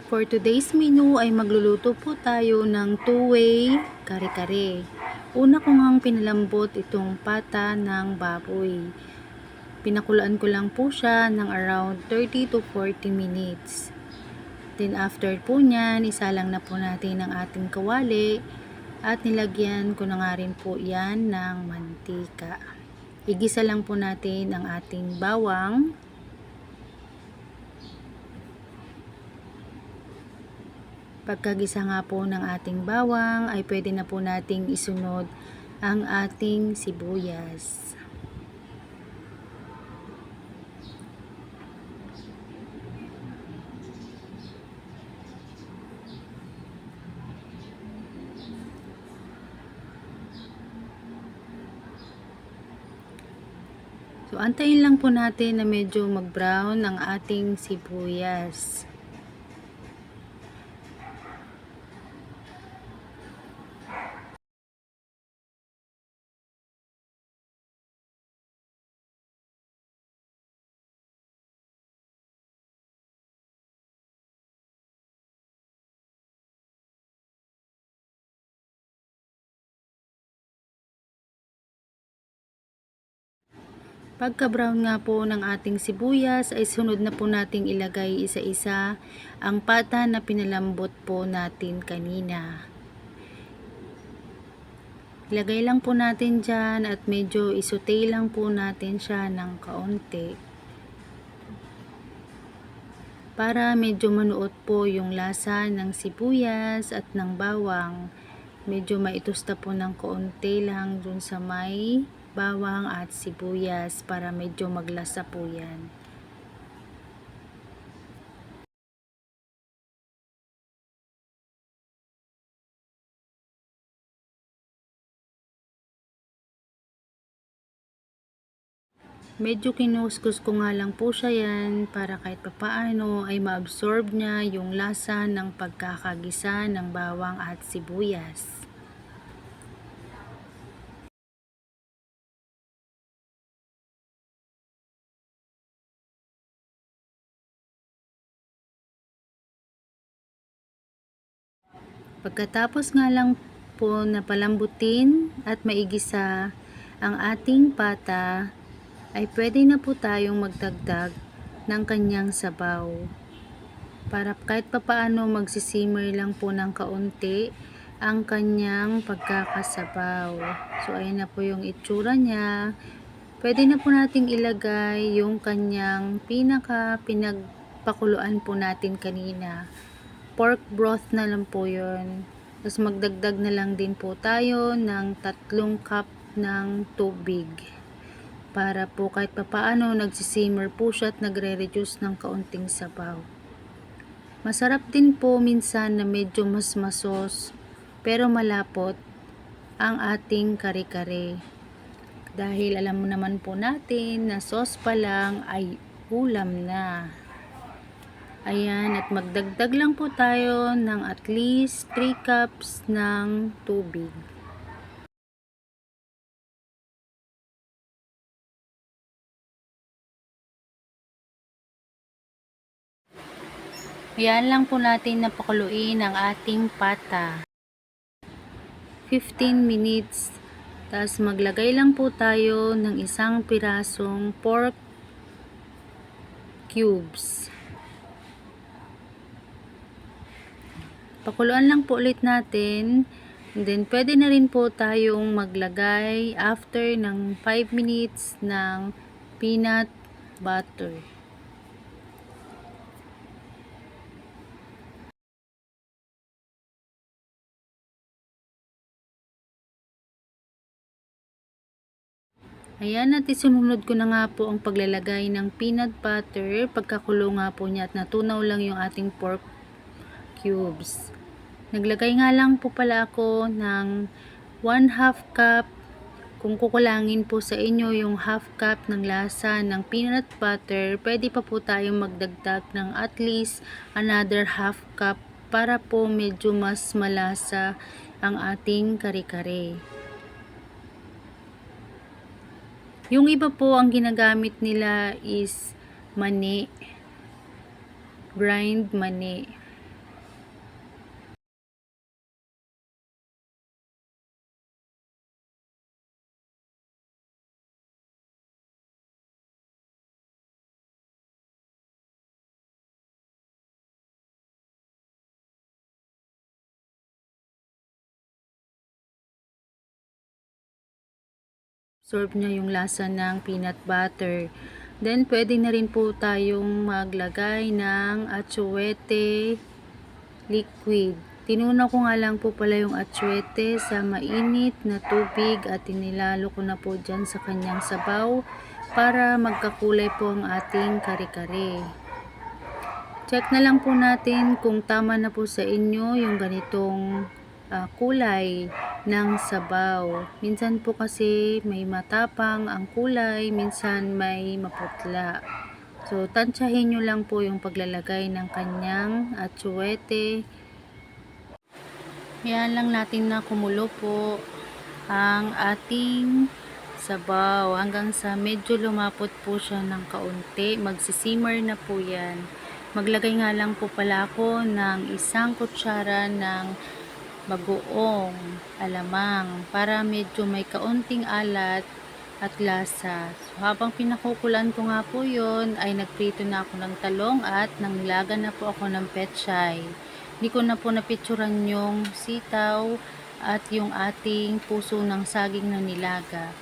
For today's menu ay magluluto po tayo ng two-way kare-kare. Una ko ngang pinalambot itong pata ng baboy. Pinakulaan ko lang po siya ng around 30 to 40 minutes. Then after po nyan, isalang na po natin ang ating kawali at nilagyan ko na nga rin po yan ng mantika. Igisa lang po natin ang ating bawang. Pagkagisa nga po ng ating bawang ay pwede na po nating isunod ang ating sibuyas. So antayin lang po natin na medyo mag-brown ang ating sibuyas. Pagka-brown nga po ng ating sibuyas ay sunod na po nating ilagay isa-isa ang pata na pinalambot po natin kanina. Ilagay lang po natin dyan at medyo isutay lang po natin siya ng kaunti. Para medyo manuot po yung lasa ng sibuyas at ng bawang. Medyo maitusta po ng kaunti lang dun sa may bawang at sibuyas para medyo maglasa po yan. Medyo kinuskus ko nga lang po siya yan para kahit papaano ay ma-absorb niya yung lasa ng pagkakagisa ng bawang at sibuyas. Pagkatapos nga lang po napalambutin at maigisa ang ating pata, ay pwede na po tayong magdagdag ng kanyang sabaw. Para kahit papaano magsisimmer lang po ng kaunti ang kanyang pagkakasabaw. So ayan na po yung itsura niya. Pwede na po nating ilagay yung kanyang pinagpakuluan po natin kanina. Pork broth na lang po yun. Tapos magdagdag na lang din po tayo ng 3 cup ng tubig. Para po kahit papaano nagsisimmer po siya at nagre-reduce ng kaunting sabaw. Masarap din po minsan na medyo mas masos pero malapot ang ating kare-kare. Dahil alam mo naman po natin na sauce pa lang ay ulam na. Ayan, at magdagdag lang po tayo ng at least 3 cups ng tubig. Ayan lang po natin napakuluin ang ating pata. 15 minutes. Tapos maglagay lang po tayo ng isang pirasong pork cubes. Pakuluan lang po ulit natin. And then, pwede na rin po tayong maglagay after ng 5 minutes ng peanut butter. Ayan, at isunod ko na nga po ang paglalagay ng peanut butter. Pagkakulo nga po niya at natunaw lang yung ating pork cubes. Naglagay nga lang po pala ako ng 1/2 cup. Kung kukulangin po sa inyo yung 1/2 cup ng lasa ng peanut butter, pwede pa po tayong magdagdag ng at least another 1/2 cup para po medyo mas malasa ang ating kare-kare. Yung iba po ang ginagamit nila is mani, grind mani. absorb niya yung lasa ng peanut butter. Then, pwede na rin po tayong maglagay ng atsuete liquid. Tinuna ko nga lang po pala yung atsuete sa mainit na tubig at inilalo ko na po dyan sa kanyang sabaw para magkakulay po ang ating kare-kare. Check na lang po natin kung tama na po sa inyo yung ganitong kulay ng sabaw. Minsan po kasi may matapang ang kulay, minsan may maputla. So, tansyahin nyo lang po yung paglalagay ng kanyang atsuete. Yan lang natin na kumulo po ang ating sabaw hanggang sa medyo lumapot po siya ng kaunti. Magsisimmer na po yan. Maglagay nga lang po pala ako ng 1 kutsara ng bagoong alamang para medyo may kaunting alat at lasa. So, habang pinakukulan ko nga po yun, ay nagprito na ako ng talong at nanglaga na po ako ng pechay. Hindi ko na po napicturan yung sitaw at yung ating puso ng saging na nilaga.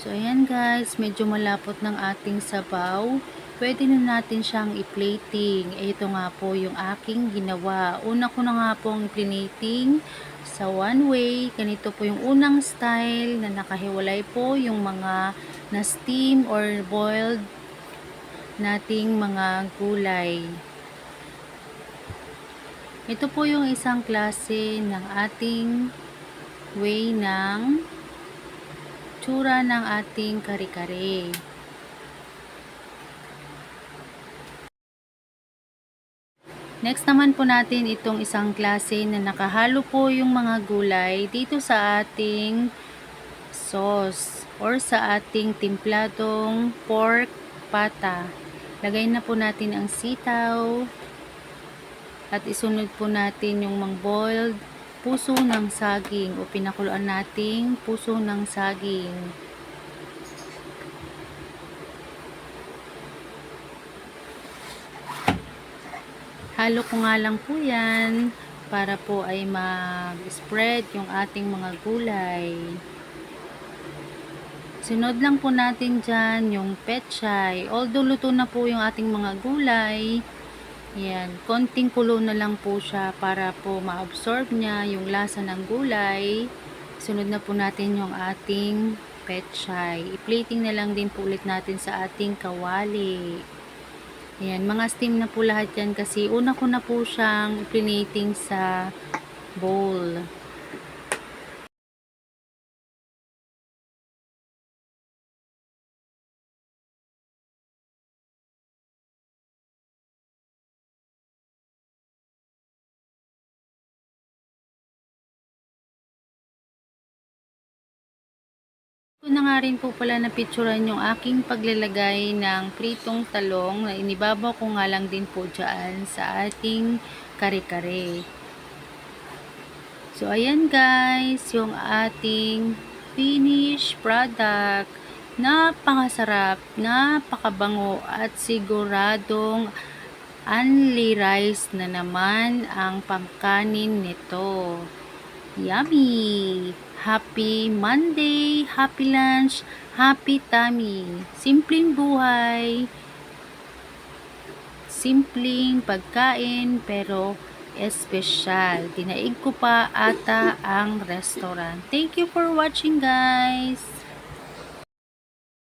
So, ayan guys, medyo malapot ng ating sabaw. Pwede na natin siyang i-plating. Ito nga po yung aking ginawa. Una ko na nga pong i-plating sa one way. Ganito po yung unang style na nakahiwalay po yung mga na steam or boiled nating mga gulay. Ito po yung isang klase ng ating way ng tsura ng ating kare-kare. Next naman po natin itong isang klase na nakahalo po yung mga gulay dito sa ating sauce or sa ating timpladong pork pata. Lagay na po natin ang sitaw at isunod po natin yung mga boiled puso ng saging o pinakuluan nating puso ng saging. Halo ko nga lang po yan para po ay mag-spread yung ating mga gulay. Sunod lang po natin dyan yung pechay. Although luto na po yung ating mga gulay, yan, konting kulo na lang po siya para po ma-absorb niya yung lasa ng gulay. Sunod na po natin yung ating pechay. I-plating na lang din po ulit natin sa ating kawali. Ayan, mga steam na po lahat yan kasi una ko na po siyang plating sa bowl. Ko na nga rin po pala na picturean yung aking paglalagay ng pritong talong na inibabaw ko nga lang din po dyan sa ating kare-kare. So, ayan guys, yung ating finished product. Napakasarap, napakabango at siguradong only rice na naman ang pangkanin nito. Yummy! Happy Monday! Happy lunch! Happy tummy! Simpleng buhay! Simpleng pagkain pero espesyal. Dinaig ko pa ata ang restaurant. Thank you for watching guys!